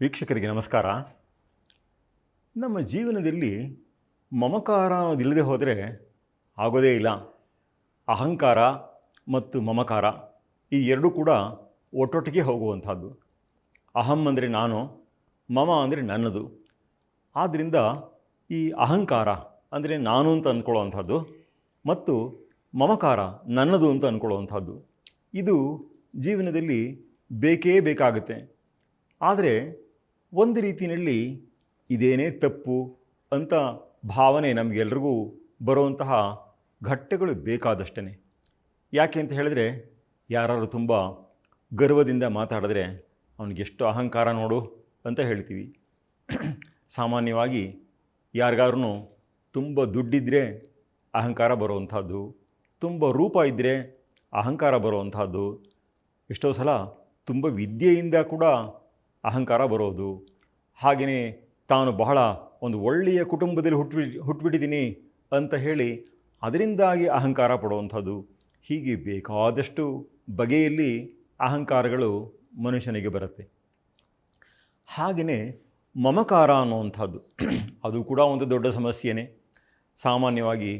ವೀಕ್ಷಕರಿಗೆ ನಮಸ್ಕಾರ. ನಮ್ಮ ಜೀವನದಲ್ಲಿ ಮಮಕಾರ ಅನ್ನೋದಿಲ್ಲದೆ ಹೋದರೆ ಆಗೋದೇ ಇಲ್ಲ. ಅಹಂಕಾರ ಮತ್ತು ಮಮಕಾರ ಈ ಎರಡೂ ಕೂಡ ಒಟ್ಟೊಟ್ಟಿಗೆ ಹೋಗುವಂಥದ್ದು. ಅಹಂ ಅಂದರೆ ನಾನು, ಮಮ ಅಂದರೆ ನನ್ನದು. ಆದ್ದರಿಂದ ಈ ಅಹಂಕಾರ ಅಂದರೆ ನಾನು ಅಂತ ಅಂದ್ಕೊಳ್ಳುವಂಥದ್ದು ಮತ್ತು ಮಮಕಾರ ನನ್ನದು ಅಂತ ಅಂದ್ಕೊಳ್ಳುವಂಥದ್ದು ಇದು ಜೀವನದಲ್ಲಿ ಬೇಕೇ ಬೇಕಾಗುತ್ತೆ. ಆದರೆ ಒಂದು ರೀತಿಯಲ್ಲಿ ಇದೇನೇ ತಪ್ಪು ಅಂತ ಭಾವನೆ ನಮಗೆಲ್ರಿಗೂ ಬರುವಂತಹ ಘಟ್ಟಗಳು ಬೇಕಾದಷ್ಟೇ. ಯಾಕೆ ಅಂತ ಹೇಳಿದ್ರೆ, ಯಾರಾದರೂ ತುಂಬ ಗರ್ವದಿಂದ ಮಾತಾಡಿದ್ರೆ ಅವನಿಗೆಷ್ಟು ಅಹಂಕಾರ ನೋಡು ಅಂತ ಹೇಳ್ತೀವಿ. ಸಾಮಾನ್ಯವಾಗಿ ಯಾರಿಗಾದ್ರೂ ತುಂಬ ದುಡ್ಡಿದ್ದರೆ ಅಹಂಕಾರ ಬರುವಂಥದ್ದು, ತುಂಬ ರೂಪ ಇದ್ದರೆ ಅಹಂಕಾರ ಬರುವಂಥದ್ದು, ಎಷ್ಟೋ ಸಲ ತುಂಬ ವಿದ್ಯೆಯಿಂದ ಕೂಡ ಅಹಂಕಾರ ಬರೋದು, ಹಾಗೆಯೇ ತಾನು ಬಹಳ ಒಂದು ಒಳ್ಳೆಯ ಕುಟುಂಬದಲ್ಲಿ ಹುಟ್ಟುಬಿಟ್ಟಿದ್ದೀನಿ ಅಂತ ಹೇಳಿ ಅದರಿಂದಾಗಿ ಅಹಂಕಾರ ಪಡುವಂಥದ್ದು. ಹೀಗೆ ಬೇಕಾದಷ್ಟು ಬಗೆಯಲ್ಲಿ ಅಹಂಕಾರಗಳು ಮನುಷ್ಯನಿಗೆ ಬರುತ್ತೆ. ಹಾಗೆಯೇ ಮಮಕಾರ ಅನ್ನುವಂಥದ್ದು ಅದು ಕೂಡ ಒಂದು ದೊಡ್ಡ ಸಮಸ್ಯೆಯೇ. ಸಾಮಾನ್ಯವಾಗಿ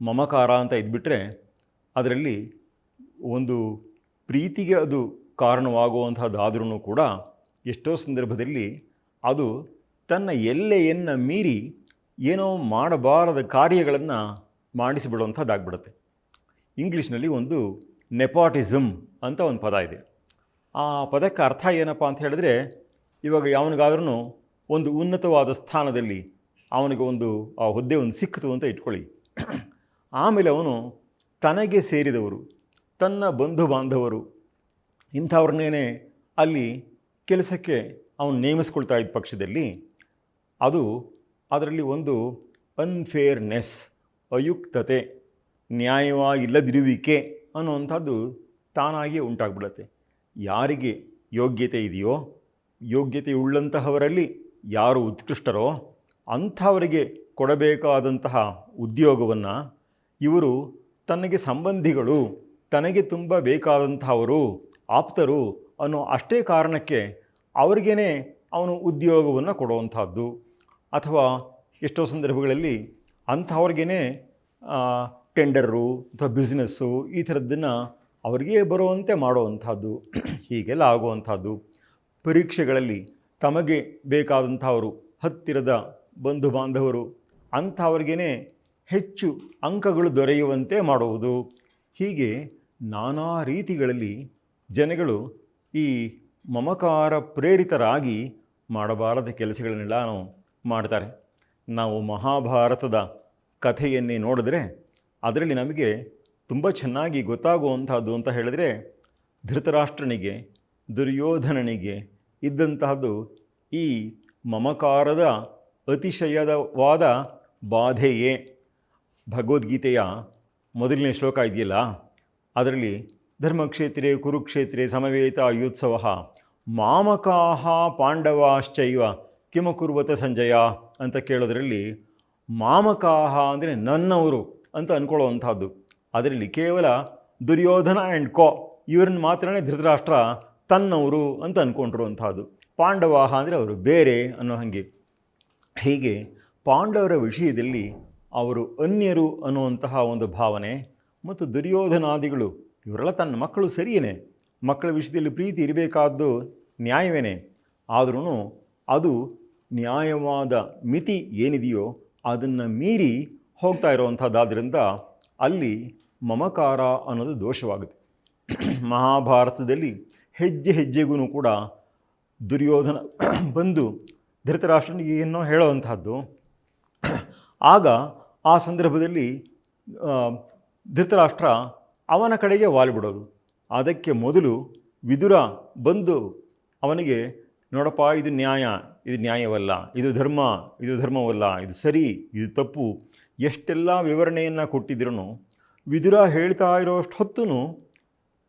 ಮಮಕಾರ ಅಂತ ಇದ್ಬಿಟ್ರೆ ಅದರಲ್ಲಿ ಒಂದು ಪ್ರೀತಿಗೆ ಅದು ಕಾರಣವಾಗುವಂಥದ್ದಾದ್ರೂ ಕೂಡ ಎಷ್ಟೋ ಸಂದರ್ಭದಲ್ಲಿ ಅದು ತನ್ನ ಎಲ್ಲೆಯನ್ನು ಮೀರಿ ಏನೋ ಮಾಡಬಾರದ ಕಾರ್ಯಗಳನ್ನು ಮಾಡಿಸಿಬಿಡುವಂಥದ್ದಾಗ್ಬಿಡುತ್ತೆ. ಇಂಗ್ಲೀಷ್ನಲ್ಲಿ ಒಂದು ನೆಪಾಟಿಸಮ್ ಅಂತ ಒಂದು ಪದ ಇದೆ. ಆ ಪದಕ್ಕೆ ಅರ್ಥ ಏನಪ್ಪ ಅಂತ ಹೇಳಿದ್ರೆ, ಇವಾಗ ಯಾವನಿಗಾದ್ರೂ ಒಂದು ಉನ್ನತವಾದ ಸ್ಥಾನದಲ್ಲಿ ಅವನಿಗೆ ಆ ಹುದ್ದೆ ಸಿಕ್ಕಿತು ಅಂತ ಇಟ್ಕೊಳ್ಳಿ. ಆಮೇಲೆ ಅವನು ತನಗೆ ಸೇರಿದವರು, ತನ್ನ ಬಂಧು ಬಾಂಧವರು ಇಂಥವ್ರನ್ನೇ ಅಲ್ಲಿ ಕೆಲಸಕ್ಕೆ ಅವನು ನೇಮಿಸ್ಕೊಳ್ತಾ ಇದ್ದ ಪಕ್ಷದಲ್ಲಿ ಅದರಲ್ಲಿ ಒಂದು ಅನ್ಫೇರ್ನೆಸ್, ಅಯುಕ್ತತೆ, ನ್ಯಾಯವಾಗಿಲ್ಲದಿರುವಿಕೆ ಅನ್ನುವಂಥದ್ದು ತಾನಾಗಿಯೇ ಉಂಟಾಗ್ಬಿಡುತ್ತೆ. ಯಾರಿಗೆ ಯೋಗ್ಯತೆ ಇದೆಯೋ, ಯೋಗ್ಯತೆ ಉಳ್ಳಂತಹವರಲ್ಲಿ ಯಾರು ಉತ್ಕೃಷ್ಟರೋ ಅಂಥವರಿಗೆ ಕೊಡಬೇಕಾದಂತಹ ಉದ್ಯೋಗವನ್ನು ಇವರು ತನಗೆ ಸಂಬಂಧಿಗಳು, ತನಗೆ ತುಂಬ ಬೇಕಾದಂತಹವರು, ಆಪ್ತರು ಅನ್ನೋ ಅಷ್ಟೇ ಕಾರಣಕ್ಕೆ ಅವ್ರಿಗೇ ಅವನು ಉದ್ಯೋಗವನ್ನು ಕೊಡುವಂಥದ್ದು. ಅಥವಾ ಎಷ್ಟೋ ಸಂದರ್ಭಗಳಲ್ಲಿ ಅಂಥವ್ರಿಗೇ ಟೆಂಡರು ಅಥವಾ ಬಿಸ್ನೆಸ್ಸು ಈ ಥರದ್ದನ್ನು ಅವ್ರಿಗೆ ಬರುವಂತೆ ಮಾಡುವಂಥದ್ದು, ಹೀಗೆಲ್ಲ ಆಗುವಂಥದ್ದು. ಪರೀಕ್ಷೆಗಳಲ್ಲಿ ತಮಗೆ ಬೇಕಾದಂಥವರು, ಹತ್ತಿರದ ಬಂಧು ಬಾಂಧವರು ಅಂಥವ್ರಿಗೇ ಹೆಚ್ಚು ಅಂಕಗಳು ದೊರೆಯುವಂತೆ ಮಾಡುವುದು. ಹೀಗೆ ನಾನಾ ರೀತಿಗಳಲ್ಲಿ ಜನಗಳು ಈ ಮಮಕಾರ ಪ್ರೇರಿತರಾಗಿ ಮಾಡಬಾರದ ಕೆಲಸಗಳನ್ನೆಲ್ಲ ಮಾಡ್ತಾರೆ. ನಾವು ಮಹಾಭಾರತದ ಕಥೆಯನ್ನೇ ನೋಡಿದ್ರೆ ಅದರಲ್ಲಿ ನಮಗೆ ತುಂಬ ಚೆನ್ನಾಗಿ ಗೊತ್ತಾಗುವಂಥದ್ದು ಅಂತ ಹೇಳಿದ್ರೆ, ಧೃತರಾಷ್ಟ್ರನಿಗೆ, ದುರ್ಯೋಧನನಿಗೆ ಇದ್ದಂತಹದ್ದು ಈ ಮಮಕಾರದ ಅತಿಶಯವಾದ ಬಾಧೆಯೇ. ಭಗವದ್ಗೀತೆಯ ಮೊದಲನೇ ಶ್ಲೋಕ ಇದೆಯಲ್ಲ, ಅದರಲ್ಲಿ ಧರ್ಮಕ್ಷೇತ್ರೇ ಕುರುಕ್ಷೇತ್ರೇ ಸಮವೇತ ಯುತ್ಸವ ಮಾಮಕಾಹ ಪಾಂಡವಾಶ್ಚೈವ ಕಿಮಕುರ್ವತ ಸಂಜಯ ಅಂತ ಕೇಳೋದ್ರಲ್ಲಿ ಮಾಮಕಾಹ ಅಂದರೆ ನನ್ನವರು ಅಂತ ಅಂದ್ಕೊಳ್ಳುವಂಥದ್ದು. ಅದರಲ್ಲಿ ಕೇವಲ ದುರ್ಯೋಧನ ಆ್ಯಂಡ್ ಕೋ ಇವರನ್ನು ಮಾತ್ರನೇ ಧೃತರಾಷ್ಟ್ರ ತನ್ನವರು ಅಂತ ಅಂದ್ಕೊಂಡಿರುವಂಥದ್ದು. ಪಾಂಡವಾಹ ಅಂದರೆ ಅವರು ಬೇರೆ ಅನ್ನೋ ಹಾಗೆ. ಹೀಗೆ ಪಾಂಡವರ ವಿಷಯದಲ್ಲಿ ಅವರು ಅನ್ಯರು ಅನ್ನುವಂತಹ ಒಂದು ಭಾವನೆ, ಮತ್ತು ದುರ್ಯೋಧನಾದಿಗಳು ಇವರೆಲ್ಲ ತನ್ನ ಮಕ್ಕಳು ಸರಿಯೇ, ಮಕ್ಕಳ ವಿಷಯದಲ್ಲಿ ಪ್ರೀತಿ ಇರಬೇಕಾದ್ದು ನ್ಯಾಯವೇನೆ, ಆದ್ರೂ ಅದು ನ್ಯಾಯವಾದ ಮಿತಿ ಏನಿದೆಯೋ ಅದನ್ನು ಮೀರಿ ಹೋಗ್ತಾ ಇರುವಂಥದ್ದಾದ್ದರಿಂದ ಅಲ್ಲಿ ಮಮಕಾರ ಅನ್ನೋದು ದೋಷವಾಗುತ್ತೆ. ಮಹಾಭಾರತದಲ್ಲಿ ಹೆಜ್ಜೆ ಹೆಜ್ಜೆಗೂ ಕೂಡ ದುರ್ಯೋಧನ ಬಂದು ಧೃತರಾಷ್ಟ್ರನಿಗೆ ಏನೋ ಹೇಳೋವಂಥದ್ದು. ಆಗ ಆ ಸಂದರ್ಭದಲ್ಲಿ ಧೃತರಾಷ್ಟ್ರ ಅವನ ಕಡೆಗೆ ವಾಲಿಬಿಡೋದು. ಅದಕ್ಕೆ ಮೊದಲು ವಿದುರ ಬಂದು ಅವನಿಗೆ, ನೋಡಪ್ಪ, ಇದು ನ್ಯಾಯ, ಇದು ನ್ಯಾಯವಲ್ಲ, ಇದು ಧರ್ಮ, ಇದು ಧರ್ಮವಲ್ಲ, ಇದು ಸರಿ, ಇದು ತಪ್ಪು, ಎಷ್ಟೆಲ್ಲ ವಿವರಣೆಯನ್ನು ಕೊಟ್ಟಿದ್ರೂ ವಿದುರ ಹೇಳ್ತಾ ಇರೋಷ್ಟು ಹೊತ್ತು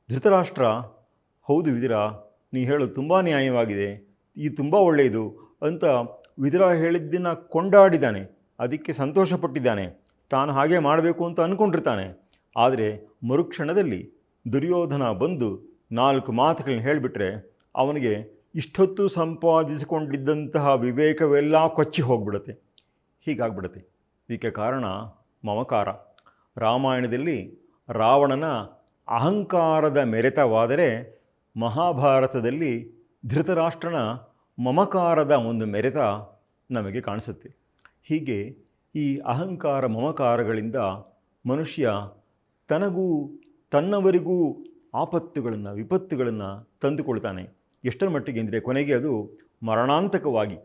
ಧೃತರಾಷ್ಟ್ರ, ಹೌದು ವಿದುರ, ನೀ ಹೇಳೋದು ತುಂಬ ನ್ಯಾಯವಾಗಿದೆ, ಇದು ತುಂಬ ಒಳ್ಳೆಯದು ಅಂತ ವಿದುರ ಹೇಳಿದ್ದನ್ನು ಕೊಂಡಾಡಿದ್ದಾನೆ, ಅದಕ್ಕೆ ಸಂತೋಷಪಟ್ಟಿದ್ದಾನೆ, ತಾನು ಹಾಗೆ ಮಾಡಬೇಕು ಅಂತ ಅಂದ್ಕೊಂಡಿರ್ತಾನೆ. ಆದರೆ ಮರುಕ್ಷಣದಲ್ಲಿ ದುರ್ಯೋಧನ ಬಂದು 4 ಮಾತುಗಳನ್ನ ಹೇಳಿಬಿಟ್ರೆ ಅವನಿಗೆ ಇಷ್ಟೊತ್ತು ಸಂಪಾದಿಸಿಕೊಂಡಿದ್ದಂತಹ ವಿವೇಕವೆಲ್ಲ ಕೊಚ್ಚಿ ಹೋಗ್ಬಿಡುತ್ತೆ. ಹೀಗಾಗ್ಬಿಡುತ್ತೆ. ಇದಕ್ಕೆ ಕಾರಣ ಮಮಕಾರ. ರಾಮಾಯಣದಲ್ಲಿ ರಾವಣನ ಅಹಂಕಾರದ ಮೆರೆತವಾದರೆ ಮಹಾಭಾರತದಲ್ಲಿ ಧೃತರಾಷ್ಟ್ರನ ಮಮಕಾರದ ಒಂದು ಮೆರೆತ ನಮಗೆ ಕಾಣಿಸುತ್ತೆ. ಹೀಗೆ ಈ ಅಹಂಕಾರ ಮಮಕಾರಗಳಿಂದ ಮನುಷ್ಯ ತನಗೂ ತನ್ನವರಿಗೂ ಆಪತ್ತುಗಳನ್ನು ವಿಪತ್ತುಗಳನ್ನು ತಂದುಕೊಳ್ತಾನೆ. ಎಷ್ಟರ ಮಟ್ಟಿಗೆ ಅಂದರೆ ಕೊನೆಗೆ ಅದು ಮರಣಾಂತಕವಾಗಿ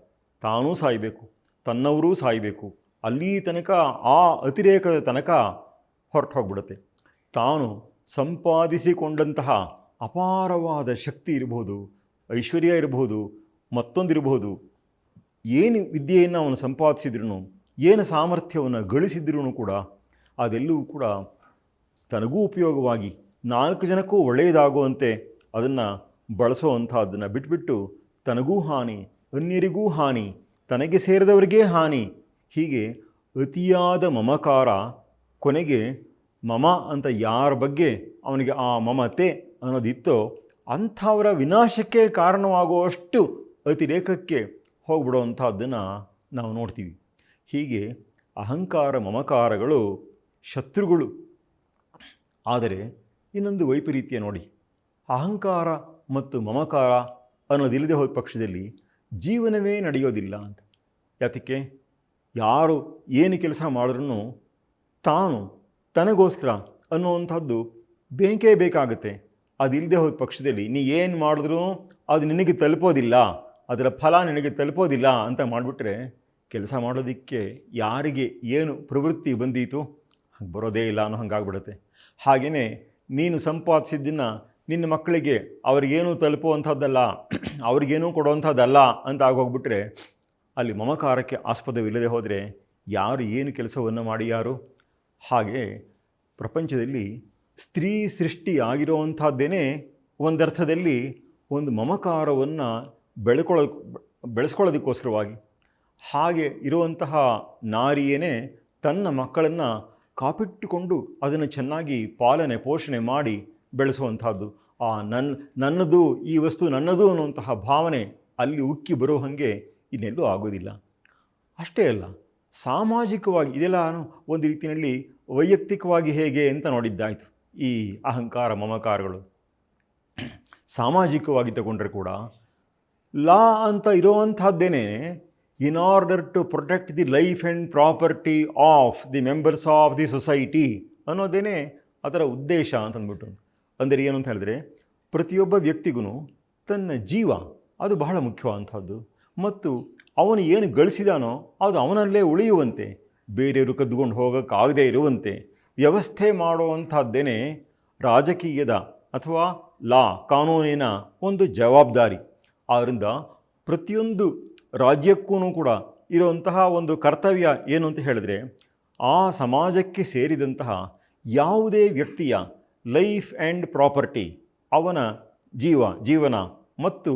ತಾನೂ ಸಾಯಬೇಕು, ತನ್ನವರೂ ಸಾಯಬೇಕು, ಅಲ್ಲಿ ತನಕ ಆ ಅತಿರೇಕದ ತನಕ ಹೊರಟು ಹೋಗ್ಬಿಡುತ್ತೆ. ತಾನು ಸಂಪಾದಿಸಿಕೊಂಡಂತಹ ಅಪಾರವಾದ ಶಕ್ತಿ ಇರಬಹುದು, ಐಶ್ವರ್ಯ ಇರಬಹುದು, ಮತ್ತೊಂದಿರಬಹುದು, ಏನು ವಿದ್ಯೆಯನ್ನು ಅವನು ಸಂಪಾದಿಸಿದ್ರೂ, ಏನು ಸಾಮರ್ಥ್ಯವನ್ನು ಗಳಿಸಿದ್ರೂ ಕೂಡ ಅದೆಲ್ಲವೂ ಕೂಡ ತನಗೂ ಉಪಯೋಗವಾಗಿ 4 ಜನಕ್ಕೂ ಒಳ್ಳೆಯದಾಗುವಂತೆ ಅದನ್ನು ಬಳಸೋವಂಥದ್ದನ್ನು ಬಿಟ್ಬಿಟ್ಟು ತನಗೂ ಹಾನಿ, ಅನ್ಯರಿಗೂ ಹಾನಿ, ತನಗೆ ಸೇರಿದವರಿಗೇ ಹಾನಿ, ಹೀಗೆ ಅತಿಯಾದ ಮಮಕಾರ ಕೊನೆಗೆ ಮಮ ಅಂತ ಯಾರ ಬಗ್ಗೆ ಅವನಿಗೆ ಆ ಮಮತೆ ಅನ್ನೋದಿತ್ತೋ ಅಂಥವರ ವಿನಾಶಕ್ಕೆ ಕಾರಣವಾಗುವಷ್ಟು ಅತಿರೇಕಕ್ಕೆ ಹೋಗ್ಬಿಡುವಂಥದ್ದನ್ನು ನಾವು ನೋಡ್ತೀವಿ. ಹೀಗೆ ಅಹಂಕಾರ ಮಮಕಾರಗಳು ಶತ್ರುಗಳು. ಆದರೆ ಇನ್ನೊಂದು ವೈಪರೀತ್ಯ ನೋಡಿ, ಅಹಂಕಾರ ಮತ್ತು ಮಮಕಾರ ಅನ್ನೋದಿಲ್ಲದೆ ಹೋದ ಪಕ್ಷದಲ್ಲಿ ಜೀವನವೇ ನಡೆಯೋದಿಲ್ಲ ಅಂತ. ಯಾತಕ್ಕೆ? ಯಾರು ಏನು ಕೆಲಸ ಮಾಡಿದ್ರೂ ತಾನು ತನಗೋಸ್ಕರ ಅನ್ನುವಂಥದ್ದು ಬೇಕೇ ಬೇಕಾಗುತ್ತೆ. ಅದಿಲ್ಲದೆ ಹೋದ ಪಕ್ಷದಲ್ಲಿ ನೀ ಏನು ಮಾಡಿದ್ರೂ ಅದು ನಿನಗೆ ತಲುಪೋದಿಲ್ಲ, ಅದರ ಫಲ ನಿನಗೆ ತಲುಪೋದಿಲ್ಲ ಅಂತ ಮಾಡಿಬಿಟ್ರೆ ಕೆಲಸ ಮಾಡೋದಕ್ಕೆ ಯಾರಿಗೆ ಏನು ಪ್ರವೃತ್ತಿ ಬಂದೀತು ಹಾಗೆ ಬರೋದೇ ಇಲ್ಲ ಅನ್ನೋ ಹಂಗಾಗ್ಬಿಡುತ್ತೆ. ಹಾಗೆಯೇ ನೀನು ಸಂಪಾದಿಸಿದ್ದನ್ನು ನಿನ್ನ ಮಕ್ಕಳಿಗೆ ಅವ್ರಿಗೇನೂ ತಲುಪುವಂಥದ್ದಲ್ಲ, ಅವ್ರಿಗೇನೂ ಕೊಡುವಂಥದ್ದಲ್ಲ ಅಂತ ಆಗೋಗ್ಬಿಟ್ರೆ ಅಲ್ಲಿ ಮಮಕಾರಕ್ಕೆ ಆಸ್ಪದವಿಲ್ಲದೆ ಹೋದರೆ ಯಾರು ಏನು ಕೆಲಸವನ್ನು ಮಾಡಿ ಯಾರು? ಹಾಗೆ ಪ್ರಪಂಚದಲ್ಲಿ ಸ್ತ್ರೀ ಸೃಷ್ಟಿ ಆಗಿರುವಂಥದ್ದೇನೆ ಒಂದರ್ಥದಲ್ಲಿ ಒಂದು ಮಮಕಾರವನ್ನು ಬೆಳೆಸ್ಕೊಳ್ಳೋದಕ್ಕೋಸ್ಕರವಾಗಿ. ಹಾಗೆ ಇರುವಂತಹ ನಾರಿಯೇ ತನ್ನ ಮಕ್ಕಳನ್ನು ಕಾಪಿಟ್ಟುಕೊಂಡು ಅದನ್ನು ಚೆನ್ನಾಗಿ ಪಾಲನೆ ಪೋಷಣೆ ಮಾಡಿ ಬೆಳೆಸುವಂಥದ್ದು. ನನ್ನದು ಈ ವಸ್ತು ನನ್ನದು ಅನ್ನುವಂತಹ ಭಾವನೆ ಅಲ್ಲಿ ಉಕ್ಕಿ ಬರೋ ಹಾಗೆ ಇನ್ನೆಲ್ಲೂ ಆಗೋದಿಲ್ಲ. ಅಷ್ಟೇ ಅಲ್ಲ, ಸಾಮಾಜಿಕವಾಗಿ ಇದೆಲ್ಲ ಒಂದು ರೀತಿಯಲ್ಲಿ ವೈಯಕ್ತಿಕವಾಗಿ ಹೇಗೆ ಅಂತ ನೋಡಿದ್ದಾಯಿತು. ಈ ಅಹಂಕಾರ ಮಮಕಾರಗಳು ಸಾಮಾಜಿಕವಾಗಿ ತಗೊಂಡ್ರೆ ಕೂಡ ಲಾ ಅಂತ ಇರುವಂಥದ್ದೇನೆ in order to protect the life and property of the members of the society ಅನ್ನೋದೇನೆ ಅದರ ಉದ್ದೇಶ ಅಂತಂದ್ಬಿಟ್ಟು. ಅಂದರೆ ಏನು ಅಂತ ಹೇಳಿದ್ರೆ ಪ್ರತಿಯೊಬ್ಬ ವ್ಯಕ್ತಿಗೂ ತನ್ನ ಜೀವ ಅದು ಬಹಳ ಮುಖ್ಯವಾದಂಥದ್ದು. ಮತ್ತು ಅವನು ಏನು ಗಳಿಸಿದಾನೋ ಅದು ಅವನಲ್ಲೇ ಉಳಿಯುವಂತೆ, ಬೇರೆಯವರು ಕದ್ದುಕೊಂಡು ಹೋಗೋಕ್ಕಾಗದೇ ಇರುವಂತೆ ವ್ಯವಸ್ಥೆ ಮಾಡುವಂಥದ್ದೇನೆ ರಾಜಕೀಯದ ಅಥವಾ ಕಾನೂನಿನ ಒಂದು ಜವಾಬ್ದಾರಿ. ಆದ್ದರಿಂದ ಪ್ರತಿಯೊಂದು ರಾಜ್ಯಕ್ಕೂ ಕೂಡ ಇರುವಂತಹ ಒಂದು ಕರ್ತವ್ಯ ಏನು ಅಂತ ಹೇಳಿದ್ರೆ ಆ ಸಮಾಜಕ್ಕೆ ಸೇರಿದಂತಹ ಯಾವುದೇ ವ್ಯಕ್ತಿಯ ಲೈಫ್ ಆ್ಯಂಡ್ ಪ್ರಾಪರ್ಟಿ, ಅವನ ಜೀವನ ಮತ್ತು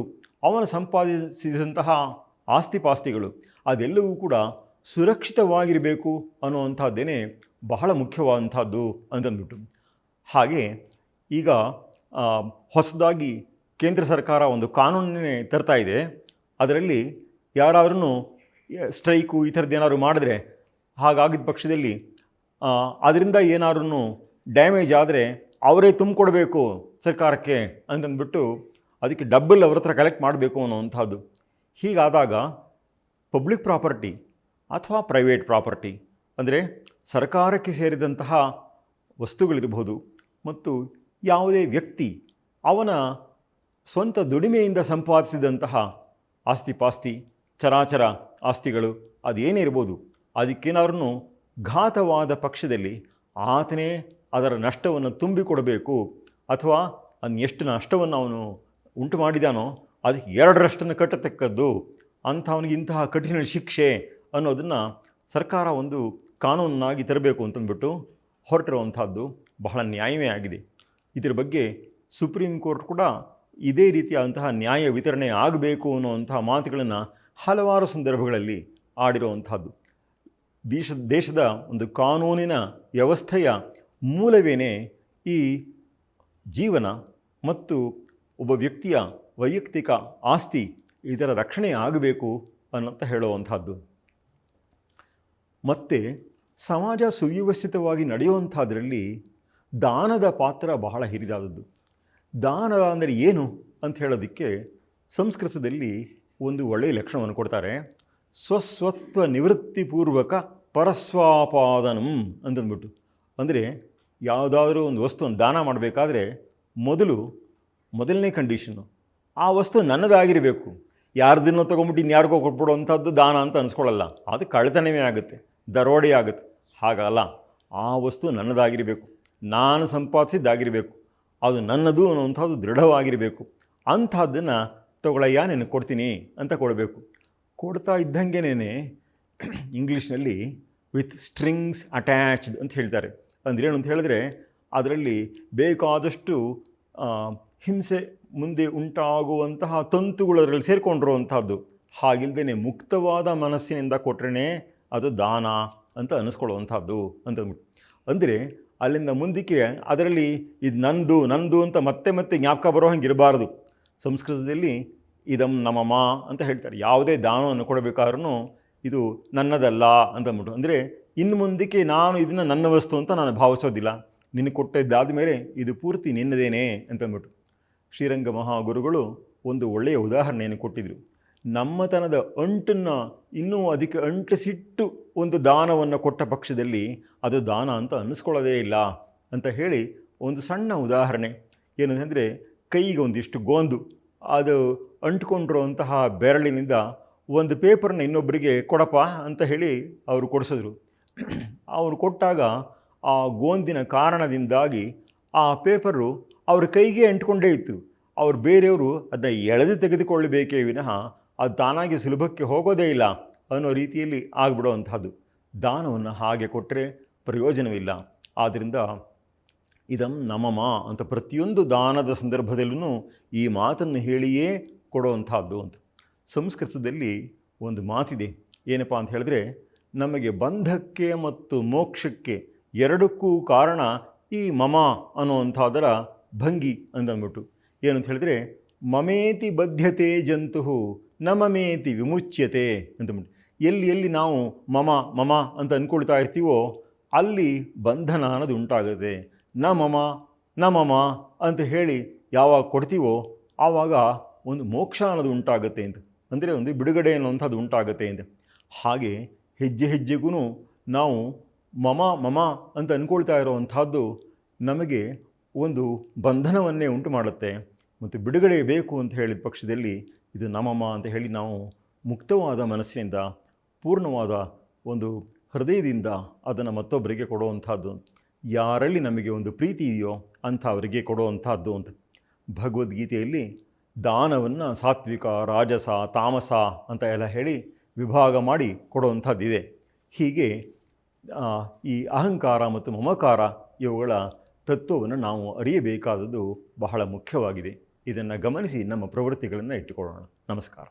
ಅವನ ಸಂಪಾದಿಸಿದಂತಹ ಆಸ್ತಿಪಾಸ್ತಿಗಳು ಅದೆಲ್ಲವೂ ಕೂಡ ಸುರಕ್ಷಿತವಾಗಿರಬೇಕು ಅನ್ನುವಂಥದ್ದೇನೆ ಬಹಳ ಮುಖ್ಯವಾದಂಥದ್ದು ಅಂತಂದ್ಬಿಟ್ಟು. ಹಾಗೆ ಈಗ ಹೊಸದಾಗಿ ಕೇಂದ್ರ ಸರ್ಕಾರ ಒಂದು ಕಾನೂನನ್ನೇ ತರ್ತಾ ಇದೆ. ಅದರಲ್ಲಿ ಯಾರಾದ್ರೂ ಸ್ಟ್ರೈಕು ಈ ಥರದ್ದು ಏನಾದ್ರು ಮಾಡಿದ್ರೆ ಹಾಗಾಗಿದ್ದ ಪಕ್ಷದಲ್ಲಿ ಅದರಿಂದ ಏನಾದ್ರೂ ಡ್ಯಾಮೇಜ್ ಆದರೆ ಅವರೇ ತುಂಬಿಕೊಡ್ಬೇಕು ಸರ್ಕಾರಕ್ಕೆ ಅಂತಂದ್ಬಿಟ್ಟು ಅದಕ್ಕೆ ಡಬ್ಬಲ್ ಅವ್ರ ಹತ್ರ ಕಲೆಕ್ಟ್ ಮಾಡಬೇಕು ಅನ್ನೋವಂಥದ್ದು. ಹೀಗಾದಾಗ ಪಬ್ಲಿಕ್ ಪ್ರಾಪರ್ಟಿ ಅಥವಾ ಪ್ರೈವೇಟ್ ಪ್ರಾಪರ್ಟಿ ಅಂದರೆ ಸರ್ಕಾರಕ್ಕೆ ಸೇರಿದಂತಹ ವಸ್ತುಗಳಿರ್ಬೋದು ಮತ್ತು ಯಾವುದೇ ವ್ಯಕ್ತಿ ಅವನ ಸ್ವಂತ ದುಡಿಮೆಯಿಂದ ಸಂಪಾದಿಸಿದಂತಹ ಆಸ್ತಿಪಾಸ್ತಿ ಚರಾಚರ ಆಸ್ತಿಗಳು ಅದೇನೇ ಇರ್ಬೋದು, ಅದಕ್ಕೇನಾದ್ರೂ ಘಾತವಾದ ಪಕ್ಷದಲ್ಲಿ ಆತನೇ ಅದರ ನಷ್ಟವನ್ನು ತುಂಬಿಕೊಡಬೇಕು. ಅಥವಾ ಅದನ್ನ ಎಷ್ಟು ನಷ್ಟವನ್ನು ಅವನು ಉಂಟು ಮಾಡಿದಾನೋ ಅದಕ್ಕೆ 2ರಷ್ಟನ್ನು ಕಟ್ಟತಕ್ಕದ್ದು ಅಂಥವನಿಗೆ ಇಂತಹ ಕಠಿಣ ಶಿಕ್ಷೆ ಅನ್ನೋದನ್ನು ಸರ್ಕಾರ ಒಂದು ಕಾನೂನಾಗಿ ತರಬೇಕು ಅಂತಂದ್ಬಿಟ್ಟು ಹೊರಟಿರುವಂಥದ್ದು ಬಹಳ ನ್ಯಾಯವೇ ಆಗಿದೆ. ಇದರ ಬಗ್ಗೆ ಸುಪ್ರೀಂ ಕೋರ್ಟ್ ಕೂಡ ಇದೇ ರೀತಿಯಾದಂತಹ ನ್ಯಾಯ ವಿತರಣೆ ಆಗಬೇಕು ಅನ್ನುವಂತಹ ಮಾತುಗಳನ್ನು ಹಲವಾರು ಸಂದರ್ಭಗಳಲ್ಲಿ ಆಡಿರುವಂಥದ್ದು. ದೇಶದ ಒಂದು ಕಾನೂನಿನ ವ್ಯವಸ್ಥೆಯ ಮೂಲವೇನೇ ಈ ಜೀವನ ಮತ್ತು ಒಬ್ಬ ವ್ಯಕ್ತಿಯ ವೈಯಕ್ತಿಕ ಆಸ್ತಿ ಇದರ ರಕ್ಷಣೆ ಆಗಬೇಕು ಅನ್ನಂತ ಹೇಳುವಂಥದ್ದು. ಮತ್ತು ಸಮಾಜ ಸುವ್ಯವಸ್ಥಿತವಾಗಿ ನಡೆಯುವಂಥದ್ರಲ್ಲಿ ದಾನದ ಪಾತ್ರ ಬಹಳ ಹಿರಿದಾದದ್ದು. ದಾನ ಅಂದರೆ ಏನು ಅಂತ ಹೇಳೋದಕ್ಕೆ ಸಂಸ್ಕೃತದಲ್ಲಿ ಒಂದು ಒಳ್ಳೆಯ ಲಕ್ಷಣವನ್ನು ಕೊಡ್ತಾರೆ. ಸ್ವಸ್ವತ್ವ ನಿವೃತ್ತಿಪೂರ್ವಕ ಪರಸ್ವಾಪಾದನಂ ಅಂತಂದ್ಬಿಟ್ಟು. ಅಂದರೆ ಯಾವುದಾದ್ರೂ ಒಂದು ವಸ್ತುವನ್ನು ದಾನ ಮಾಡಬೇಕಾದ್ರೆ ಮೊದಲನೇ ಕಂಡೀಷನ್ನು ಆ ವಸ್ತು ನನ್ನದಾಗಿರಬೇಕು. ಯಾರ್ದನ್ನೋ ತೊಗೊಂಬಿಟ್ಟು ಇನ್ಯಾರಿಗೋ ಕೊಟ್ಬಿಡೋ ಅಂಥದ್ದು ದಾನ ಅಂತ ಅನಿಸ್ಕೊಳ್ಳಲ್ಲ. ಅದು ಕಳ್ಳತನವೇ ಆಗುತ್ತೆ, ದರೋಡೆ ಆಗುತ್ತೆ. ಹಾಗಲ್ಲ, ಆ ವಸ್ತು ನನ್ನದಾಗಿರಬೇಕು, ನಾನು ಸಂಪಾದಿಸಿದ್ದಾಗಿರಬೇಕು, ಅದು ನನ್ನದು ಅನ್ನೋವಂಥದ್ದು ದೃಢವಾಗಿರಬೇಕು. ಅಂಥದ್ದನ್ನು ತಗೊಳ್ಳಯ್ಯ ನಿನಗೆ ಕೊಡ್ತೀನಿ ಅಂತ ಕೊಡಬೇಕು. ಕೊಡ್ತಾ ಇದ್ದಂಗೆನೇ ಇಂಗ್ಲೀಷ್ನಲ್ಲಿ ವಿತ್ ಸ್ಟ್ರಿಂಗ್ಸ್ ಅಟ್ಯಾಚ್ಡ್ ಅಂತ ಹೇಳ್ತಾರೆ. ಅಂದ್ರೇನು ಅಂತ ಹೇಳಿದ್ರೆ ಅದರಲ್ಲಿ ಬೇಕಾದಷ್ಟು ಹಿಂಸೆ ಮುಂದೆ ಉಂಟಾಗುವಂತಹ ತಂತುಗಳು ಅದರಲ್ಲಿ ಸೇರಿಕೊಂಡಿರುವಂಥದ್ದು. ಹಾಗಿಲ್ಲದೇ ಮುಕ್ತವಾದ ಮನಸ್ಸಿನಿಂದ ಕೊಟ್ರೇ ಅದು ದಾನ ಅಂತ ಅನ್ನಿಸ್ಕೊಳ್ಳುವಂಥದ್ದು ಅಂತಂದ್ಬಿಟ್ಟು. ಅಂದರೆ ಅಲ್ಲಿಂದ ಮುಂದಕ್ಕೆ ಅದರಲ್ಲಿ ಇದು ನಂದು ಅಂತ ಮತ್ತೆ ಜ್ಞಾಪಕ ಬರೋ ಹಂಗೆ ಇರಬಾರ್ದು. ಸಂಸ್ಕೃತದಲ್ಲಿ ಇದಂ ನಮಮ ಅಂತ ಹೇಳ್ತಾರೆ. ಯಾವುದೇ ದಾನವನ್ನು ಕೊಡಬೇಕಾದ್ರೂ ಇದು ನನ್ನದಲ್ಲ ಅಂತಂದ್ಬಿಟ್ಟು. ಅಂದರೆ ಇನ್ನು ಮುಂದಕ್ಕೆ ನಾನು ಇದನ್ನು ನನ್ನ ವಸ್ತು ಅಂತ ನಾನು ಭಾವಿಸೋದಿಲ್ಲ. ನಿನಗೆ ಕೊಟ್ಟಿದ್ದಾದ ಮೇಲೆ ಇದು ಪೂರ್ತಿ ನಿನ್ನದೇನೆ ಅಂತಂದ್ಬಿಟ್ಟು. ಶ್ರೀರಂಗ ಮಹಾಗುರುಗಳು ಒಂದು ಒಳ್ಳೆಯ ಉದಾಹರಣೆಯನ್ನು ಕೊಟ್ಟಿದ್ದರು. ನಮ್ಮತನದ ಅಂಟನ್ನು ಇನ್ನೂ ಅದಕ್ಕೆ ಅಂಟಿಸಿಟ್ಟು ಒಂದು ದಾನವನ್ನು ಕೊಟ್ಟ ಪಕ್ಷದಲ್ಲಿ ಅದು ದಾನ ಅಂತ ಅನ್ನಿಸ್ಕೊಳ್ಳೋದೇ ಇಲ್ಲ ಅಂತ ಹೇಳಿ ಒಂದು ಸಣ್ಣ ಉದಾಹರಣೆ ಏನು ಅಂದರೆ, ಕೈಗೆ ಒಂದಿಷ್ಟು ಗೋಂದು ಅದು ಅಂಟ್ಕೊಂಡಿರುವಂತಹ ಬೆರಳಿನಿಂದ ಒಂದು ಪೇಪರ್ನ ಇನ್ನೊಬ್ಬರಿಗೆ ಕೊಡಪ್ಪ ಅಂತ ಹೇಳಿ ಅವರು ಕೊಡಿಸಿದ್ರು. ಅವರು ಕೊಟ್ಟಾಗ ಆ ಗೋಂದಿನ ಕಾರಣದಿಂದಾಗಿ ಆ ಪೇಪರು ಅವ್ರ ಕೈಗೆ ಅಂಟ್ಕೊಂಡೇ ಇತ್ತು. ಅವ್ರು ಬೇರೆಯವರು ಅದನ್ನ ಎಳೆದು ತೆಗೆದುಕೊಳ್ಳಬೇಕೇ ವಿನಃ ಅದು ತಾನಾಗಿ ಸುಲಭಕ್ಕೆ ಹೋಗೋದೇ ಇಲ್ಲ ಅನ್ನೋ ರೀತಿಯಲ್ಲಿ ಆಗಿಬಿಡೋವಂಥದ್ದು. ದಾನವನ್ನು ಹಾಗೆ ಕೊಟ್ಟರೆ ಪ್ರಯೋಜನವಿಲ್ಲ. ಆದ್ದರಿಂದ ಇದಂ ನಮಮ ಅಂತ ಪ್ರತಿಯೊಂದು ದಾನದ ಸಂದರ್ಭದಲ್ಲೂ ಈ ಮಾತನ್ನು ಹೇಳಿಯೇ ಕೊಡುವಂಥದ್ದು ಅಂತ. ಸಂಸ್ಕೃತದಲ್ಲಿ ಒಂದು ಮಾತಿದೆ, ಏನಪ್ಪ ಅಂತ ಹೇಳಿದ್ರೆ, ನಮಗೆ ಬಂಧಕ್ಕೆ ಮತ್ತು ಮೋಕ್ಷಕ್ಕೆ ಎರಡಕ್ಕೂ ಕಾರಣ ಈ ಮಮ ಅನ್ನುವಂಥದ್ದರ ಭಂಗಿ ಅಂತಂದ್ಬಿಟ್ಟು. ಏನಂತ ಹೇಳಿದ್ರೆ, ಮಮೇತಿ ಬದ್ಧತೆ ಜಂತು ನ ಮಮೇತಿ ವಿಮುಚ್ಯತೆ ಅಂತಂದ್ಬಿಟ್ಟು. ಎಲ್ಲಿ ನಾವು ಮಮ ಅಂತ ಅಂದ್ಕೊಳ್ತಾ ಇರ್ತೀವೋ ಅಲ್ಲಿ ಬಂಧನ ಅನ್ನೋದು ಉಂಟಾಗುತ್ತೆ. ನ ಮಮ ಅಂತ ಹೇಳಿ ಯಾವಾಗ ಕೊಡ್ತೀವೋ ಆವಾಗ ಒಂದು ಮೋಕ್ಷ ಅನ್ನೋದು ಉಂಟಾಗುತ್ತೆ ಅಂತ. ಅಂದರೆ ಒಂದು ಬಿಡುಗಡೆ ಅನ್ನುವಂಥದ್ದು ಉಂಟಾಗುತ್ತೆ ಅಂತ. ಹಾಗೆ ಹೆಜ್ಜೆಗೂ ನಾವು ಮಮ ಅಂತ ಅಂದ್ಕೊಳ್ತಾ ಇರೋವಂಥದ್ದು ನಮಗೆ ಒಂದು ಬಂಧನವನ್ನೇ ಉಂಟು ಮಾಡುತ್ತೆ. ಮತ್ತು ಬಿಡುಗಡೆ ಬೇಕು ಅಂತ ಹೇಳಿದ ಪಕ್ಷದಲ್ಲಿ ಇದು ನಮಮ ಅಂತ ಹೇಳಿ ನಾವು ಮುಕ್ತವಾದ ಮನಸ್ಸಿನಿಂದ, ಪೂರ್ಣವಾದ ಒಂದು ಹೃದಯದಿಂದ ಅದನ್ನು ಮತ್ತೊಬ್ಬರಿಗೆ ಕೊಡುವಂಥದ್ದು. ಯಾರಲ್ಲಿ ನಮಗೆ ಒಂದು ಪ್ರೀತಿ ಇದೆಯೋ ಅಂಥವರಿಗೆ ಕೊಡುವಂಥದ್ದು ಅಂತ. ಭಗವದ್ಗೀತೆಯಲ್ಲಿ ದಾನವನ್ನು ಸಾತ್ವಿಕ, ರಾಜಸ, ತಾಮಸ ಅಂತ ಎಲ್ಲ ಹೇಳಿ ವಿಭಾಗ ಮಾಡಿ ಕೊಡುವಂಥದ್ದಿದೆ. ಹೀಗೆ ಈ ಅಹಂಕಾರ ಮತ್ತು ಮಮಕಾರ ಇವುಗಳ ತತ್ವವನ್ನು ನಾವು ಅರಿಯಬೇಕಾದದ್ದು ಬಹಳ ಮುಖ್ಯವಾಗಿದೆ. ಇದನ್ನು ಗಮನಿಸಿ ನಮ್ಮ ಪ್ರವೃತ್ತಿಗಳನ್ನು ಇಟ್ಟುಕೊಳ್ಳೋಣ. ನಮಸ್ಕಾರ.